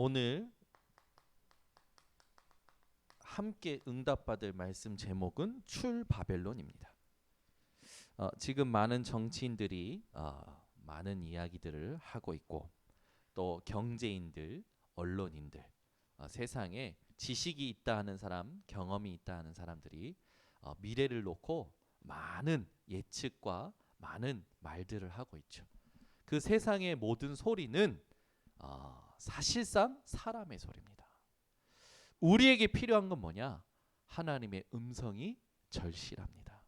오늘 함께 응답받을 말씀 제목은 출바벨론입니다. 지금 많은 정치인들이 많은 이야기들을 하고 있고 또 경제인들, 언론인들, 세상에 지식이 있다 하는 사람, 경험이 있다 하는 사람들이 미래를 놓고 많은 예측과 많은 말들을 하고 있죠. 그 세상의 모든 소리는 사실상 사람의 소리입니다. 우리에게 필요한 건 뭐냐? 하나님의 음성이 절실합니다.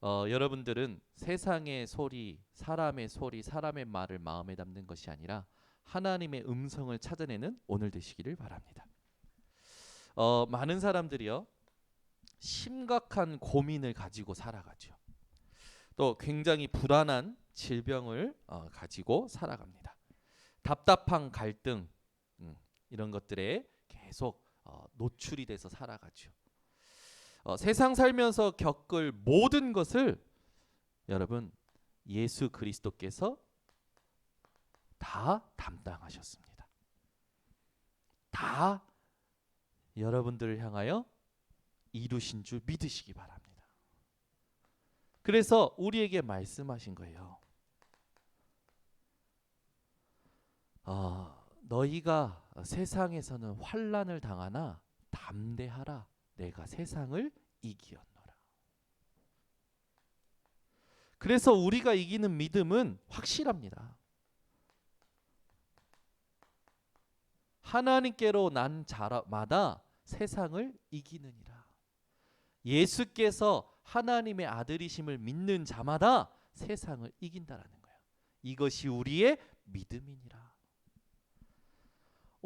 여러분들은 세상의 소리, 사람의 말을 마음에 담는 것이 아니라 하나님의 음성을 찾아내는 오늘 되시기를 바랍니다. 많은 사람들이요, 심각한 고민을 가지고 살아가죠. 또 굉장히 불안한 질병을 가지고 살아갑니다. 답답한 갈등, 이런 것들에 계속 노출이 돼서 살아가죠. 세상 살면서 겪을 모든 것을 여러분 예수 그리스도께서 다 담당하셨습니다. 다 여러분들을 향하여 이루신 줄 믿으시기 바랍니다. 그래서 우리에게 말씀하신 거예요. 너희가 세상에서는 환난을 당하나 담대하라. 내가 세상을 이기었노라. 그래서 우리가 이기는 믿음은 확실합니다. 하나님께로 난 자마다 세상을 이기느니라. 예수께서 하나님의 아들이심을 믿는 자마다 세상을 이긴다라는 거예요. 이것이 우리의 믿음이니라.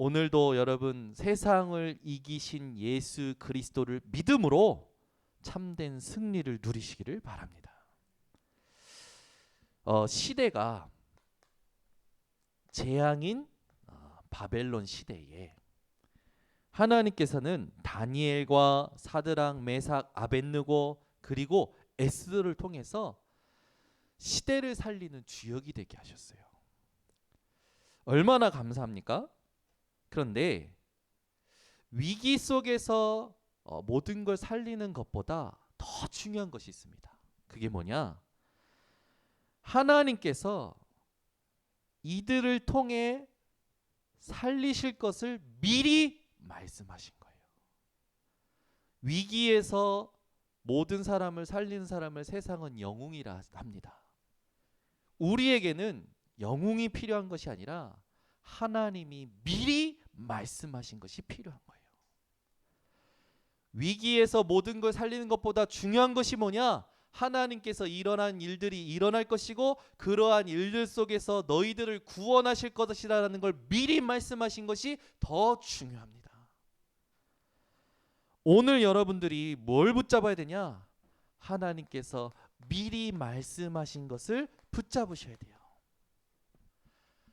오늘도 여러분 세상을 이기신 예수 그리스도를 믿음으로 참된 승리를 누리시기를 바랍니다. 시대가 재앙인 바벨론 시대에 하나님께서는 다니엘과 사드락, 메삭, 아벳느고 그리고 에스더를 통해서 시대를 살리는 주역이 되게 하셨어요. 얼마나 감사합니까? 그런데 위기 속에서 모든 걸 살리는 것보다 더 중요한 것이 있습니다. 그게 뭐냐? 하나님께서 이들을 통해 살리실 것을 미리 말씀하신 거예요. 위기에서 모든 사람을 살리는 사람을 세상은 영웅이라 합니다. 우리에게는 영웅이 필요한 것이 아니라 하나님이 미리 말씀하신 것이 필요한 거예요. 위기에서 모든 걸 살리는 것보다 중요한 것이 뭐냐? 하나님께서 일어난 일들이 일어날 것이고 그러한 일들 속에서 너희들을 구원하실 것이라는 걸 미리 말씀하신 것이 더 중요합니다. 오늘 여러분들이 뭘 붙잡아야 되냐? 하나님께서 미리 말씀하신 것을 붙잡으셔야 돼요.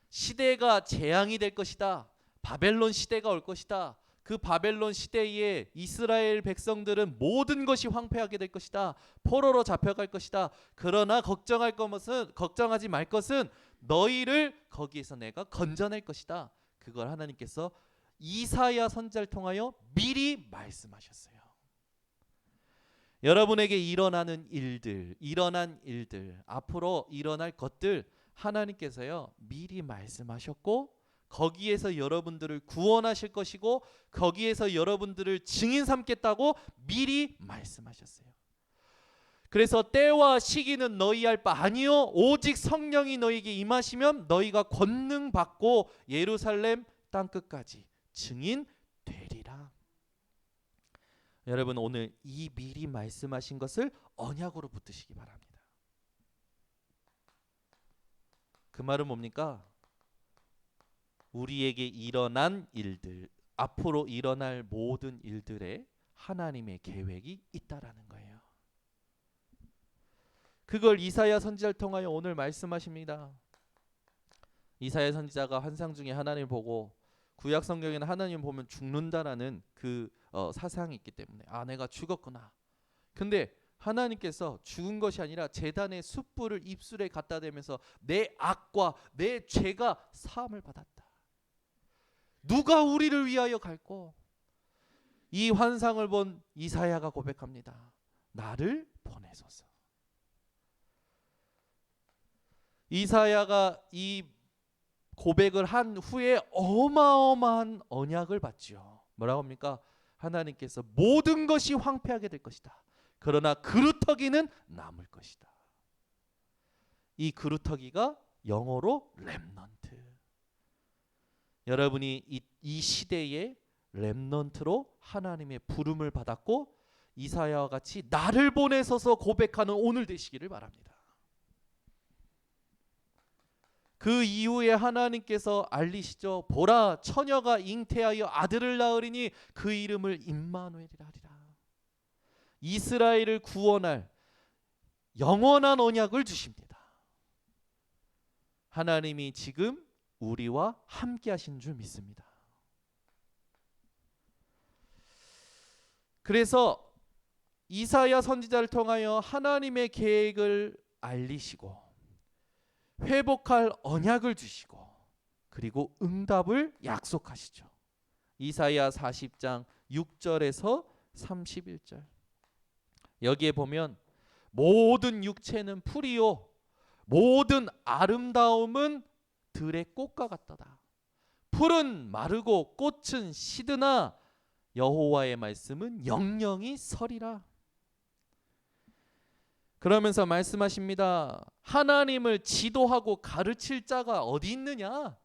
시대가 재앙이 될 것이다. 바벨론 시대가 올 것이다. 그 바벨론 시대에 이스라엘 백성들은 모든 것이 황폐하게 될 것이다. 포로로 잡혀갈 것이다. 그러나 걱정하지 말 것은 너희를 거기에서 내가 건져낼 것이다. 그걸 하나님께서 이사야 선지자를 통하여 미리 말씀하셨어요. 여러분에게 일어난 일들, 앞으로 일어날 것들 하나님께서요 미리 말씀하셨고 거기에서 여러분들을 구원하실 것이고 거기에서 여러분들을 증인 삼겠다고 미리 말씀하셨어요. 그래서 때와 시기는 너희 알 바 아니요 오직 성령이 너희에게 임하시면 너희가 권능 받고 예루살렘 땅끝까지 증인 되리라. 여러분 오늘 이 미리 말씀하신 것을 언약으로 붙드시기 바랍니다. 그 말은 뭡니까? 우리에게 일어난 일들, 앞으로 일어날 모든 일들에 하나님의 계획이 있다라는 거예요. 그걸 이사야 선지자를 통하여 오늘 말씀하십니다. 이사야 선지자가 환상 중에 하나님을 보고 구약 성경에는 하나님을 보면 죽는다라는 그 사상이 있기 때문에 내가 죽었구나. 근데 하나님께서 죽은 것이 아니라 제단의 숯불을 입술에 갖다 대면서 내 악과 내 죄가 사함을 받았다. 누가 우리를 위하여 갈꼬? 이 환상을 본 이사야가 고백합니다. 나를 보내소서. 이사야가 이 고백을 한 후에 어마어마한 언약을 받지요. 뭐라고 합니까? 하나님께서 모든 것이 황폐하게 될 것이다. 그러나 그루터기는 남을 것이다. 이 그루터기가 영어로 렘넌트. 여러분이 이 시대에 렘넌트로 하나님의 부름을 받았고 이사야와 같이 나를 보내소서 고백하는 오늘 되시기를 바랍니다. 그 이후에 하나님께서 알리시죠. 보라, 처녀가 잉태하여 아들을 낳으리니 그 이름을 임마누엘이라 하리라. 이스라엘을 구원할 영원한 언약을 주십니다. 하나님이 지금 우리와 함께 하신 줄 믿습니다. 그래서 이사야 선지자를 통하여 하나님의 계획을 알리시고 회복할 언약을 주시고 그리고 응답을 약속하시죠. 이사야 40장 6절에서 31절. 여기에 보면 모든 육체는 풀이요 모든 아름다움은 들의 꽃과 같도다. 풀은 마르고 꽃은 시드나 여호와의 말씀은 영영이 서리라. 그러면서 말씀하십니다. 하나님을 지도하고 가르칠 자가 어디 있느냐?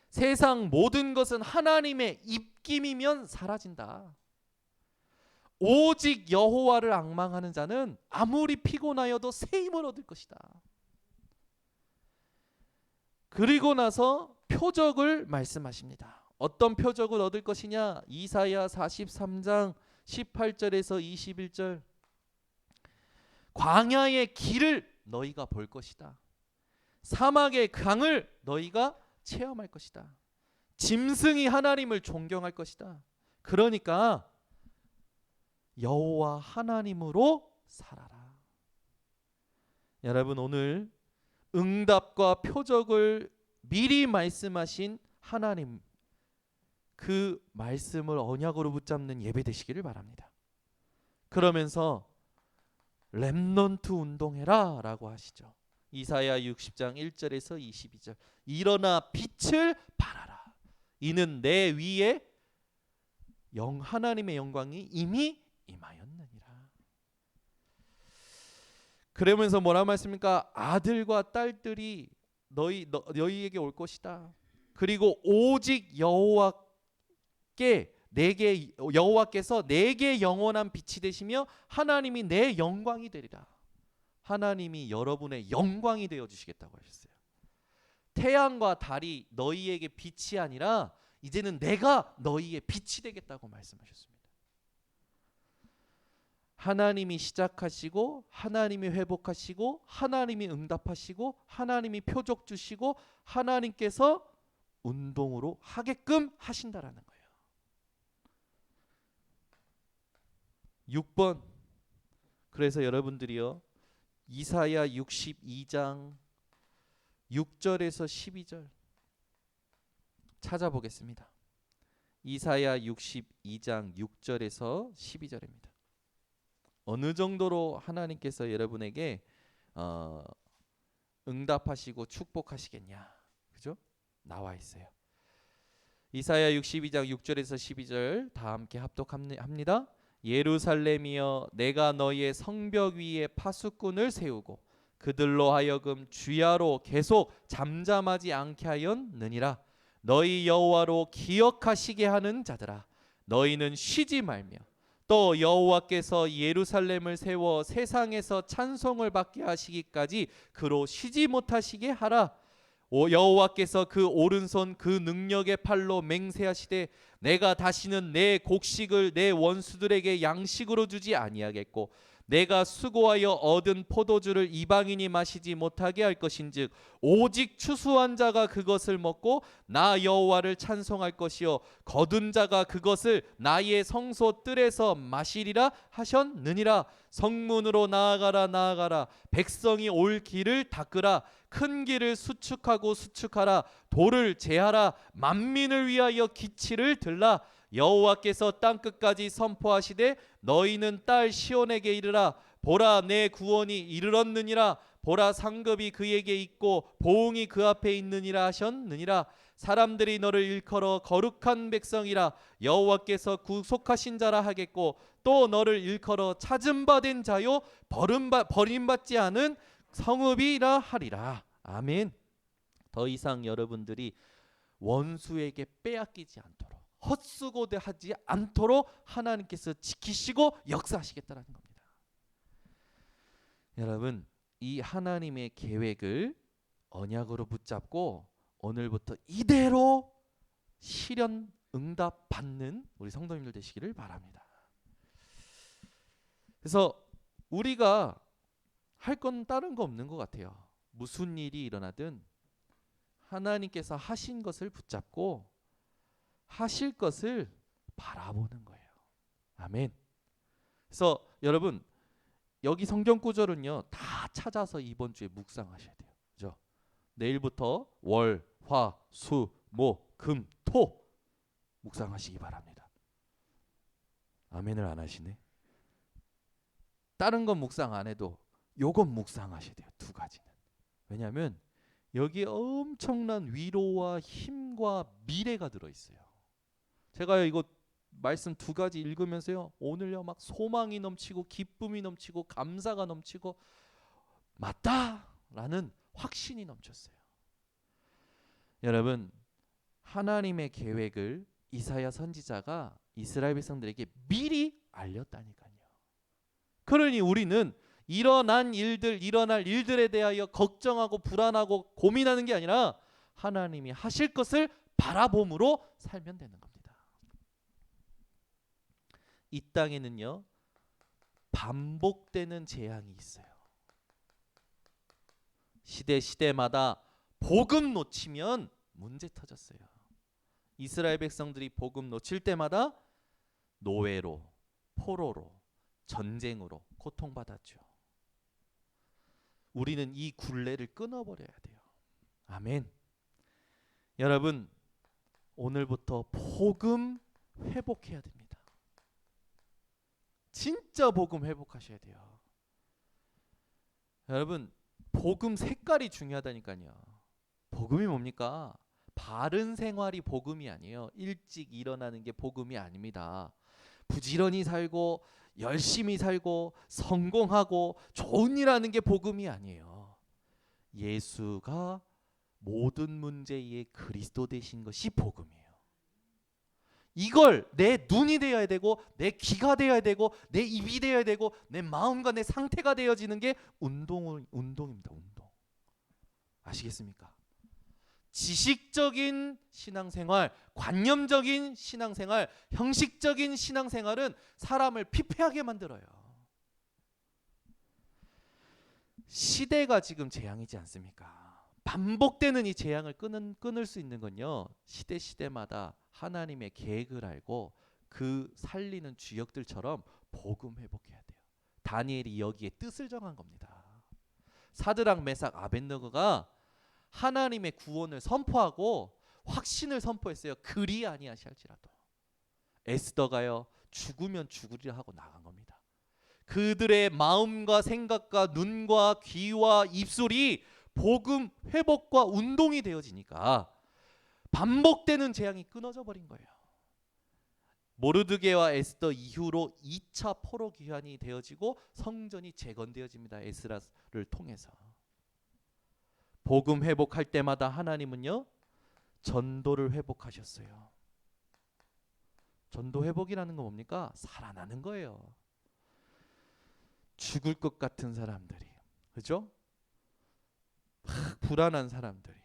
세상 모든 것은 하나님의 입김이면 사라진다. 오직 여호와를 앙망하는 자는 아무리 피곤하여도 새 힘을 얻을 것이다. 그리고 나서 표적을 말씀하십니다. 어떤 표적을 얻을 것이냐? 이사야 43장 18절에서 21절. 광야의 길을 너희가 볼 것이다. 사막의 강을 너희가 체험할 것이다. 짐승이 하나님을 존경할 것이다. 그러니까 여호와 하나님으로 살아라. 여러분, 오늘 응답과 표적을 미리 말씀하신 하나님, 그 말씀을 언약으로 붙잡는 예배 되시기를 바랍니다. 그러면서 렘넌트 운동해라 라고 하시죠. 이사야 60장 1절에서 22절. 일어나 빛을 발하라. 이는 내 위에 하나님의 영광이 이미 임하였느니라. 그러면서 뭐라 말씀입니까? 아들과 딸들이 너희에게 올 것이다. 그리고 오직 여호와께서 내게 영원한 빛이 되시며 하나님이 내 영광이 되리라. 하나님이 여러분의 영광이 되어 주시겠다고 하셨어요. 태양과 달이 너희에게 빛이 아니라 이제는 내가 너희의 빛이 되겠다고 말씀하셨습니다. 하나님이 시작하시고 하나님이 회복하시고 하나님이 응답하시고 하나님이 표적 주시고 하나님께서 운동으로 하게끔 하신다라는 거예요. 6번. 그래서 여러분들이요, 이사야 62장 6절에서 12절 찾아보겠습니다. 이사야 62장 6절에서 12절입니다. 어느 정도로 하나님께서 여러분에게 응답하시고 축복하시겠냐, 그죠? 나와 있어요. 이사야 62장 6절에서 12절 다 함께 합독합니다. 예루살렘이여, 내가 너희의 성벽 위에 파수꾼을 세우고 그들로 하여금 주야로 계속 잠잠하지 않게 하였느니라. 너희 여호와로 기억하시게 하는 자들아, 너희는 쉬지 말며 또 여호와께서 예루살렘을 세워 세상에서 찬송을 받게 하시기까지 그로 쉬지 못하시게 하라. 여호와께서 그 오른손 그 능력의 팔로 맹세하시되 내가 다시는 내 곡식을 내 원수들에게 양식으로 주지 아니하겠고 내가 수고하여 얻은 포도주를 이방인이 마시지 못하게 할 것인즉 오직 추수한 자가 그것을 먹고 나 여호와를 찬송할 것이요 거둔 자가 그것을 나의 성소 뜰에서 마시리라 하셨느니라. 성문으로 나아가라 나아가라. 백성이 올 길을 닦으라. 큰 길을 수축하고 수축하라. 돌을 제하라. 만민을 위하여 기치를 들라. 여호와께서 땅끝까지 선포하시되 너희는 딸 시온에게 이르라. 보라 내 구원이 이르렀느니라. 보라 상급이 그에게 있고 보응이 그 앞에 있느니라 하셨느니라. 사람들이 너를 일컬어 거룩한 백성이라 여호와께서 구속하신 자라 하겠고 또 너를 일컬어 찾은 바 된 자요 버림받지 않은 성읍이라 하리라. 아멘. 더 이상 여러분들이 원수에게 빼앗기지 않도록 헛수고하지 않도록 하나님께서 지키시고 역사하시겠다는 겁니다. 여러분, 이 하나님의 계획을 언약으로 붙잡고 오늘부터 이대로 실현 응답 받는 우리 성도님들 되시기를 바랍니다. 그래서 우리가 할 건 다른 거 없는 것 같아요. 무슨 일이 일어나든 하나님께서 하신 것을 붙잡고 하실 것을 바라보는 거예요. 아멘. 그래서 여러분 여기 성경 구절은요 다 찾아서 이번 주에 묵상하셔야 돼요. 그죠? 내일부터 월, 화, 수, 목, 금, 토 묵상하시기 바랍니다. 아멘을 안 하시네. 다른 건 묵상 안 해도 요건 묵상하셔야 돼요. 두 가지는. 왜냐하면 여기에 엄청난 위로와 힘과 미래가 들어있어요. 제가 이거 말씀 두 가지 읽으면서요 오늘요 막 소망이 넘치고 기쁨이 넘치고 감사가 넘치고 맞다라는 확신이 넘쳤어요. 여러분 하나님의 계획을 이사야 선지자가 이스라엘 백성들에게 미리 알렸다니까요. 그러니 우리는 일어날 일들에 대하여 걱정하고 불안하고 고민하는 게 아니라 하나님이 하실 것을 바라봄으로 살면 되는 겁니다. 이 땅에는요 반복되는 재앙이 있어요. 시대마다 복음 놓치면 문제 터졌어요. 이스라엘 백성들이 복음 놓칠 때마다 노예로, 포로로, 전쟁으로 고통받았죠. 우리는 이 굴레를 끊어버려야 돼요. 아멘. 여러분 오늘부터 복음 회복해야 됩니다. 진짜 복음 회복하셔야 돼요. 여러분 복음 색깔이 중요하다니까요. 복음이 뭡니까? 바른 생활이 복음이 아니에요. 일찍 일어나는 게 복음이 아닙니다. 부지런히 살고 열심히 살고 성공하고 좋은 일 하는 게 복음이 아니에요. 예수가 모든 문제의 그리스도 되신 것이 복음이에요. 이걸 내 눈이 되어야 되고 내 귀가 되어야 되고 내 입이 되어야 되고 내 마음과 내 상태가 되어지는 게 운동입니다. 운동. 아시겠습니까? 지식적인 신앙생활, 관념적인 신앙생활, 형식적인 신앙생활은 사람을 피폐하게 만들어요. 시대가 지금 재앙이지 않습니까? 반복되는 이 재앙을 끊을 수 있는 건요. 시대마다 하나님의 계획을 알고 그 살리는 주역들처럼 복음 회복해야 돼요. 다니엘이 여기에 뜻을 정한 겁니다. 사드락, 메삭, 아벳느고가 하나님의 구원을 선포하고 확신을 선포했어요. 그리 아니하실지라도. 에스더가요 죽으면 죽으리라 하고 나간 겁니다. 그들의 마음과 생각과 눈과 귀와 입술이 복음 회복과 운동이 되어지니까 반복되는 재앙이 끊어져 버린 거예요. 모르드게와 에스더 이후로 2차 포로 귀환이 되어지고 성전이 재건되어집니다. 에스라를 통해서. 복음 회복할 때마다 하나님은요 전도를 회복하셨어요. 전도 회복이라는 건 뭡니까? 살아나는 거예요. 죽을 것 같은 사람들이, 그죠? 불안한 사람들이,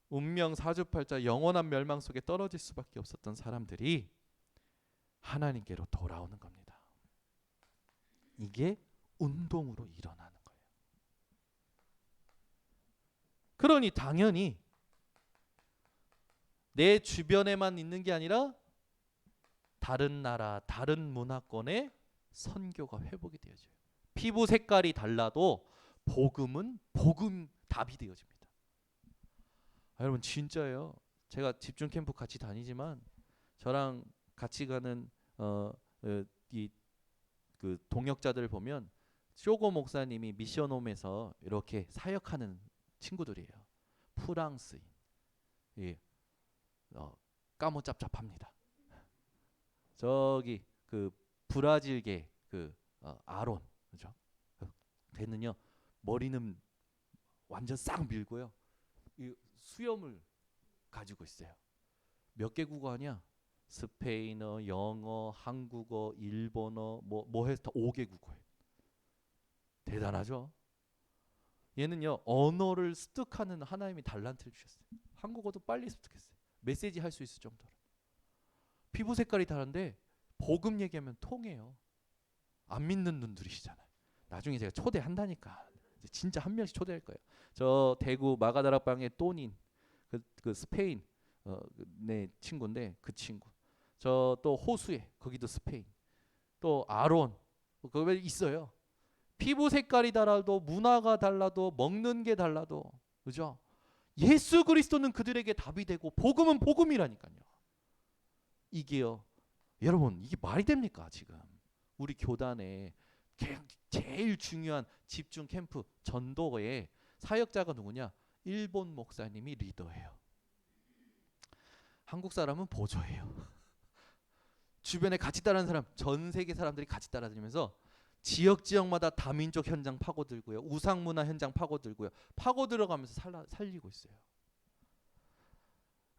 운명 사주팔자 영원한 멸망 속에 떨어질 수밖에 없었던 사람들이 하나님께로 돌아오는 겁니다. 이게 운동으로 일어나는 거예요. 그러니 당연히 내 주변에만 있는 게 아니라 다른 나라, 다른 문화권의 선교가 회복이 되어져요. 피부 색깔이 달라도 복음은 복음 답이 되어집니다. 여러분 진짜예요. 제가 집중 캠프 같이 다니지만 저랑 같이 가는 이 그 동역자들을 보면 쇼고 목사님이 미션홈에서 이렇게 사역하는 친구들이에요. 프랑스인, 예, 까무잡잡합니다. 저기 그 브라질계 그 아론, 그죠? 걔는요 머리는 완전 싹 밀고요, 이 수염을 가지고 있어요. 몇 개 국어 하냐? 스페인어, 영어, 한국어, 일본어 뭐 해서 다 5개 국어예요. 대단하죠? 얘는요 언어를 습득하는 하나님이 달란트를 주셨어요. 한국어도 빨리 습득했어요. 메시지 할 수 있을 정도로. 피부 색깔이 다른데 복음 얘기하면 통해요. 안 믿는 분들이시잖아요. 나중에 제가 초대한다니까. 진짜 한 명씩 초대할 거예요. 저 대구 마가다락방의 또닌 그 스페인 내 친구인데 그 친구. 저 또 호수에 거기도 스페인. 또 아론 그거 있어요. 피부 색깔이 달라도 문화가 달라도 먹는 게 달라도 그죠? 예수 그리스도는 그들에게 답이 되고 복음은 복음이라니까요. 이게요. 여러분 이게 말이 됩니까 지금? 우리 교단에 제일 중요한 집중 캠프 전도의 사역자가 누구냐? 일본 목사님이 리더예요. 한국 사람은 보조예요. 주변에 같이 따르는 사람, 전 세계 사람들이 같이 따라다니면서 지역마다 다민족 현장 파고들고요. 우상문화 현장 파고들고요. 파고들어가면서 살리고 있어요.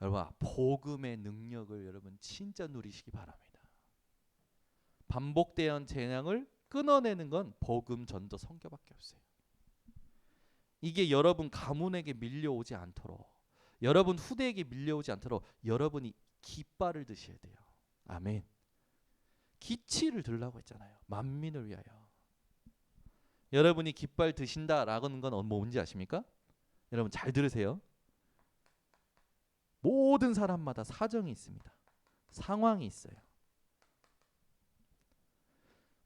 여러분 복음의 능력을 여러분 진짜 누리시기 바랍니다. 반복되는 재앙을 끊어내는 건 복음 전도 선교밖에 없어요. 이게 여러분 가문에게 밀려오지 않도록, 여러분 후대에게 밀려오지 않도록 여러분이 깃발을 드셔야 돼요. 아멘. 기치를 들라고 했잖아요. 만민을 위하여. 여러분이 깃발 드신다라는 건 뭔지 아십니까? 여러분 잘 들으세요. 모든 사람마다 사정이 있습니다. 상황이 있어요.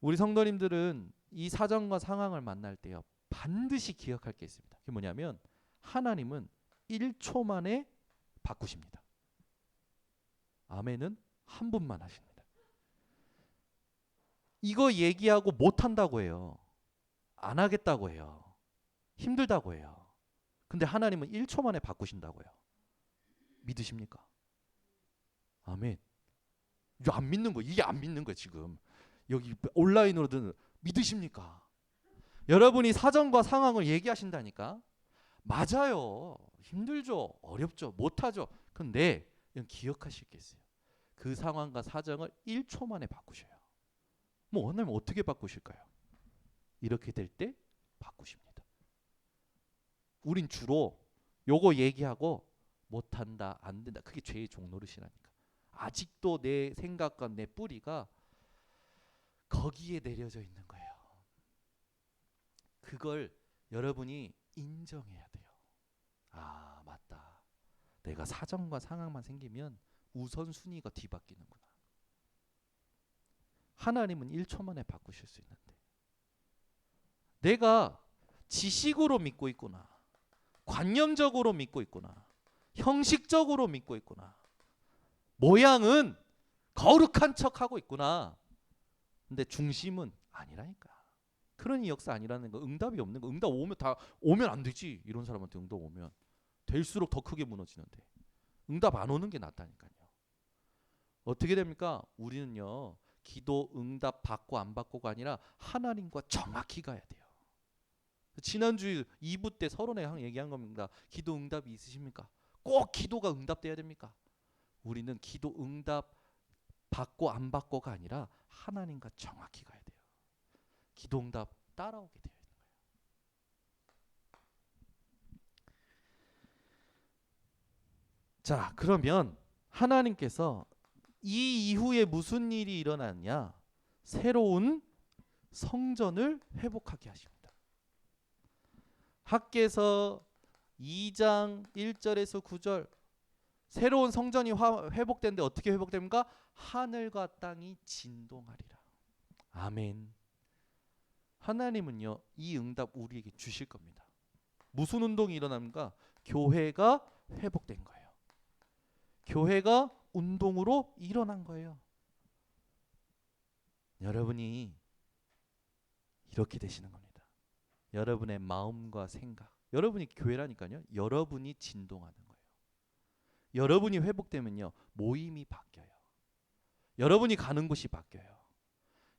우리 성도님들은 이 사정과 상황을 만날 때요 반드시 기억할 게 있습니다. 그게 뭐냐면 하나님은 1초 만에 바꾸십니다. 아멘은 한 분만 하십니다. 이거 얘기하고 못한다고 해요. 안 하겠다고 해요. 힘들다고 해요. 근데 하나님은 1초 만에 바꾸신다고요. 믿으십니까? 아멘. 이거 안 믿는 거, 이게 안 믿는 거예요 지금. 여기 온라인으로든 믿으십니까? 여러분이 사정과 상황을 얘기하신다니까. 맞아요. 힘들죠. 어렵죠. 못하죠. 근데 기억하실 게 있어요. 그 상황과 사정을 1초 만에 바꾸셔요. 뭐 하나님 어떻게 바꾸실까요? 이렇게 될 때 바꾸십니다. 우린 주로 요거 얘기하고 못한다, 안 된다. 그게 죄의 종노릇이라니까. 아직도 내 생각과 내 뿌리가 거기에 내려져 있는 거예요. 그걸 여러분이 인정해야 돼요. 아, 맞다. 내가 사정과 상황만 생기면 우선순위가 뒤바뀌는구나. 하나님은 1초 만에 바꾸실 수 있는데 내가 지식으로 믿고 있구나. 관념적으로 믿고 있구나. 형식적으로 믿고 있구나. 모양은 거룩한 척하고 있구나. 근데 중심은 아니라니까. 그런 역사 아니라는 거. 응답이 없는 거. 응답 오면 안 되지. 이런 사람한테 응답 오면 될수록 더 크게 무너지는데 응답 안 오는 게 낫다니까요. 어떻게 됩니까? 우리는요 기도 응답 받고 안 받고가 아니라 하나님과 정확히 가야 돼요. 지난주 2부 때 서론에 얘기한 겁니다. 기도 응답이 있으십니까? 꼭 기도가 응답돼야 됩니까? 우리는 기도 응답 받고 안 받고가 아니라 하나님과 정확히 가야 돼요. 기도 응답 따라오게 되어 있는 거예요. 자, 그러면 하나님께서 이 이후에 무슨 일이 일어났냐? 새로운 성전을 회복하게 하십니다. 학개서 2장 1절에서 9절 새로운 성전이 회복되는데 어떻게 회복됩니까? 하늘과 땅이 진동하리라. 아멘. 하나님은요 이 응답 우리에게 주실 겁니다. 무슨 운동이 일어납니까? 교회가 회복된 거예요. 교회가 운동으로 일어난 거예요. 여러분이 이렇게 되시는 겁니다. 여러분의 마음과 생각, 여러분이 교회라니까요. 여러분이 진동하는 거예요. 여러분이 회복되면요 모임이 바뀌어요. 여러분이 가는 곳이 바뀌어요.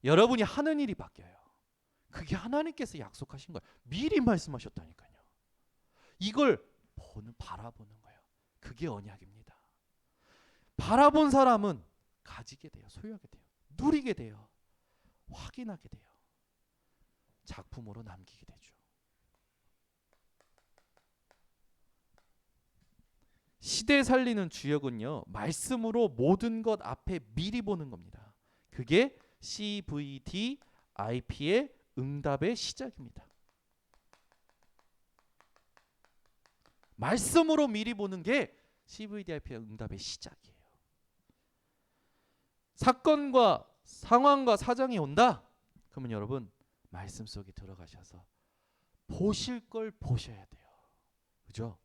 여러분이 하는 일이 바뀌어요. 그게 하나님께서 약속하신 거예요. 미리 말씀하셨다니까요. 이걸 바라보는 거예요. 그게 언약입니다. 바라본 사람은 가지게 돼요. 소유하게 돼요. 누리게 돼요. 확인하게 돼요. 작품으로 남기게 되죠. 시대 살리는 주역은요 말씀으로 모든 것 앞에 미리 보는 겁니다. 그게 CVDIP의 응답의 시작입니다. 말씀으로 미리 보는 게 CVDIP의 응답의 시작이에요. 사건과 상황과 사정이 온다. 그러면 여러분 말씀 속에 들어가셔서 보실 걸 보셔야 돼요. 그죠?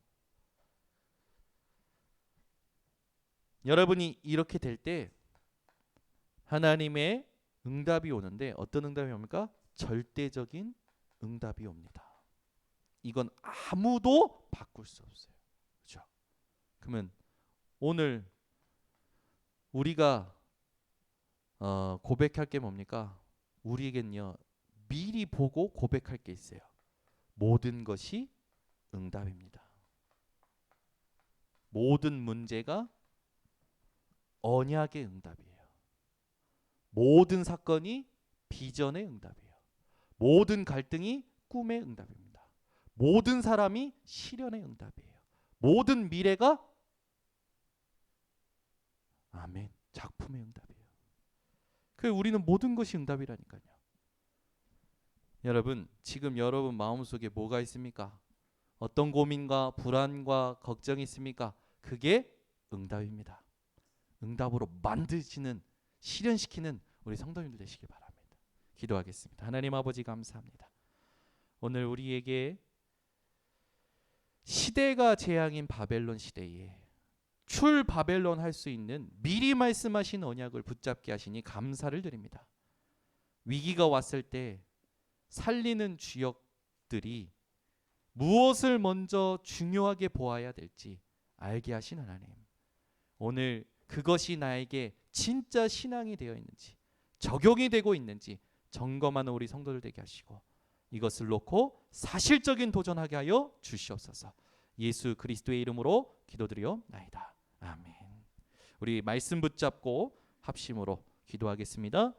여러분이 이렇게 될 때 하나님의 응답이 오는데 어떤 응답이 옵니까? 절대적인 응답이 옵니다. 이건 아무도 바꿀 수 없어요. 그렇죠? 그러면 오늘 우리가 고백할 게 뭡니까? 우리에겐요 미리 보고 고백할 게 있어요. 모든 것이 응답입니다. 모든 문제가 언약의 응답이에요. 모든 사건이 비전의 응답이에요. 모든 갈등이 꿈의 응답입니다. 모든 사람이 실현의 응답이에요. 모든 미래가 아멘 작품의 응답이에요. 그 우리는 모든 것이 응답이라니까요. 여러분 지금 여러분 마음속에 뭐가 있습니까? 어떤 고민과 불안과 걱정이 있습니까? 그게 응답입니다. 응답으로 만드시는 실현시키는 우리 성도님들 되시기 바랍니다. 기도하겠습니다. 하나님 아버지 감사합니다. 오늘 우리에게 시대가 재앙인 바벨론 시대에 출 바벨론 할 수 있는 미리 말씀하신 언약을 붙잡게 하시니 감사를 드립니다. 위기가 왔을 때 살리는 주역들이 무엇을 먼저 중요하게 보아야 될지 알게 하신 하나님, 오늘 그것이 나에게 진짜 신앙이 되어 있는지 적용이 되고 있는지 점검하는 우리 성도들 되게 하시고 이것을 놓고 사실적인 도전하게 하여 주시옵소서. 예수 그리스도의 이름으로 기도드리옵나이다. 아멘. 우리 말씀 붙잡고 합심으로 기도하겠습니다.